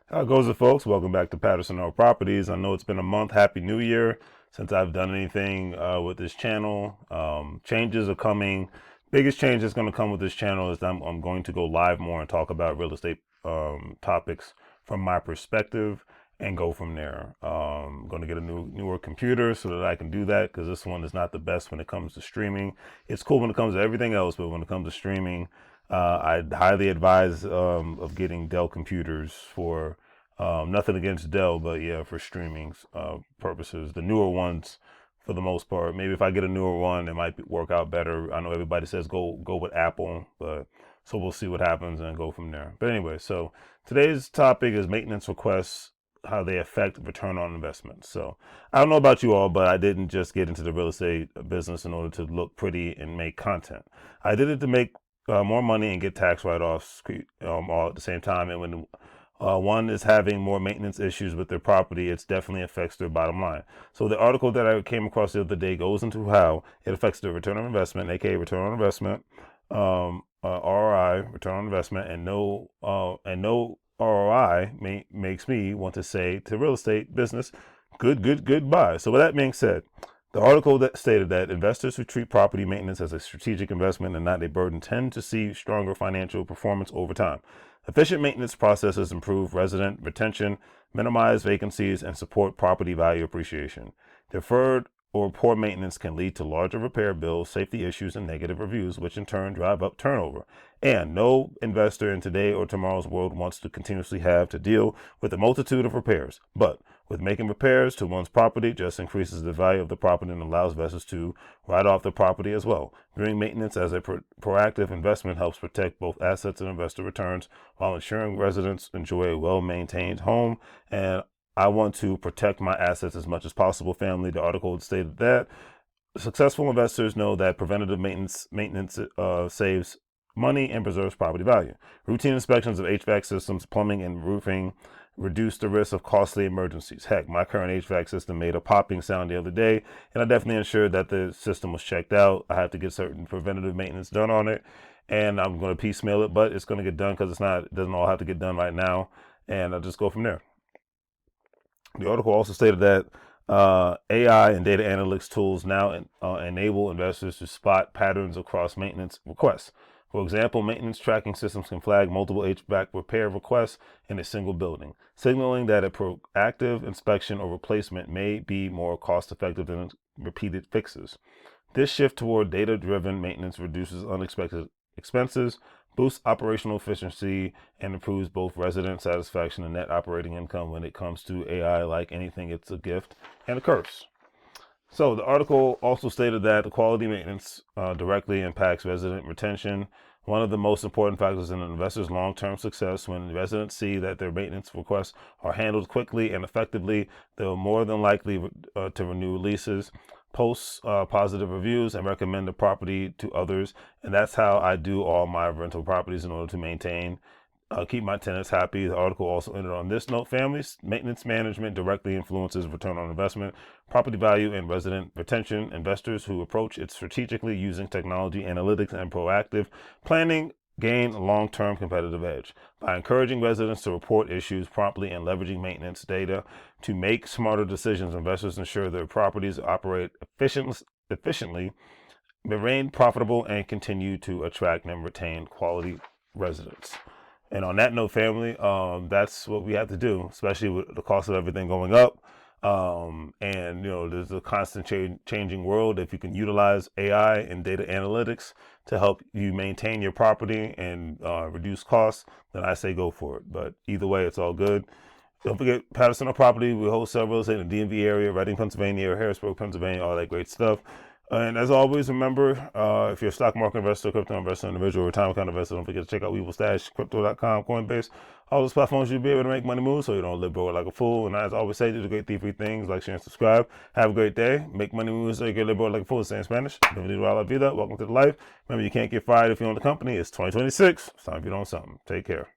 How goes it, folks? Welcome back to Patterson Oil Properties. I know it's been a month. Happy New Year since I've done anything with this channel. Changes are coming. Biggest change that's going to come with this channel is that I'm going to go live more and talk about real estate topics from my perspective and go from there. I'm going to get a newer computer so that I can do that, because this one is not the best when it comes to streaming. It's cool when it comes to everything else, but when it comes to streaming, I'd highly advise of getting Dell computers for nothing against Dell, but yeah, for streaming purposes. The newer ones, for the most part. Maybe if I get a newer one, it might work out better. I know everybody says go with Apple, but so we'll see what happens and go from there. But anyway, so today's topic is maintenance requests, how they affect return on investment. So I don't know about you all, but I didn't just get into the real estate business in order to look pretty and make content. I did it to make more money and get tax write-offs all at the same time. And when one is having more maintenance issues with their property, it definitely affects their bottom line. So the article that I came across the other day goes into how it affects their return on investment, aka return on investment, ROI, return on investment, and no ROI makes me want to say to real estate business, goodbye. So with that being said, the article that stated that investors who treat property maintenance as a strategic investment and not a burden tend to see stronger financial performance over time. Efficient maintenance processes improve resident retention, minimize vacancies, and support property value appreciation. Deferred or poor maintenance can lead to larger repair bills, safety issues, and negative reviews, which in turn drive up turnover. And no investor in today or tomorrow's world wants to continuously have to deal with a multitude of repairs. But with making repairs to one's property just increases the value of the property and allows investors to write off the property as well. Viewing maintenance as a proactive investment helps protect both assets and investor returns while ensuring residents enjoy a well-maintained home. And I want to protect my assets as much as possible, family. The article stated that successful investors know that preventative maintenance saves money and preserves property value. Routine inspections of HVAC systems, plumbing, and roofing reduce the risk of costly emergencies. Heck, my current HVAC system made a popping sound the other day, and I definitely ensured that the system was checked out. I have to get certain preventative maintenance done on it, and I'm going to piecemeal it, but it's going to get done because it doesn't all have to get done right now, and I'll just go from there. The article also stated that AI and data analytics tools now enable investors to spot patterns across maintenance requests. For example, maintenance tracking systems can flag multiple HVAC repair requests in a single building, signaling that a proactive inspection or replacement may be more cost-effective than repeated fixes. This shift toward data-driven maintenance reduces unexpected expenses, boosts operational efficiency, and improves both resident satisfaction and net operating income. When it comes to AI, like anything, it's a gift and a curse. So the article also stated that the quality maintenance directly impacts resident retention. One of the most important factors in an investor's long-term success. When residents see that their maintenance requests are handled quickly and effectively, they're more than likely to renew leases, post positive reviews, and recommend the property to others. And that's how I do all my rental properties in order to maintain keep my tenants happy. The article also ended on this note: families, maintenance management directly influences return on investment, property value, and resident retention. Investors who approach it strategically using technology, analytics, and proactive planning gain a long-term competitive edge. By encouraging residents to report issues promptly and leveraging maintenance data to make smarter decisions, investors ensure their properties operate efficiently, remain profitable, and continue to attract and retain quality residents. And on that note, family, that's what we have to do, especially with the cost of everything going up. And, there's a constant changing world. If you can utilize AI and data analytics to help you maintain your property and reduce costs, then I say go for it. But either way, it's all good. Don't forget, Patterson Oil Property. We wholesale real estate in the DMV area, Reading, Pennsylvania, or Harrisburg, Pennsylvania, all that great stuff. And as always, remember, if you're a stock market investor, crypto investor, individual, retirement account investor, don't forget to check out WeWillStash, Coinbase, all those platforms you'll be able to make money move so you don't live broke like a fool. And as I always say, do the great three things: like, share, and subscribe. Have a great day. Make money move so you can live broke like a fool. Say in Spanish. Bienvenido a la vida. Welcome to the life. Remember, you can't get fired if you own the company. It's 2026. It's time if you own something. Take care.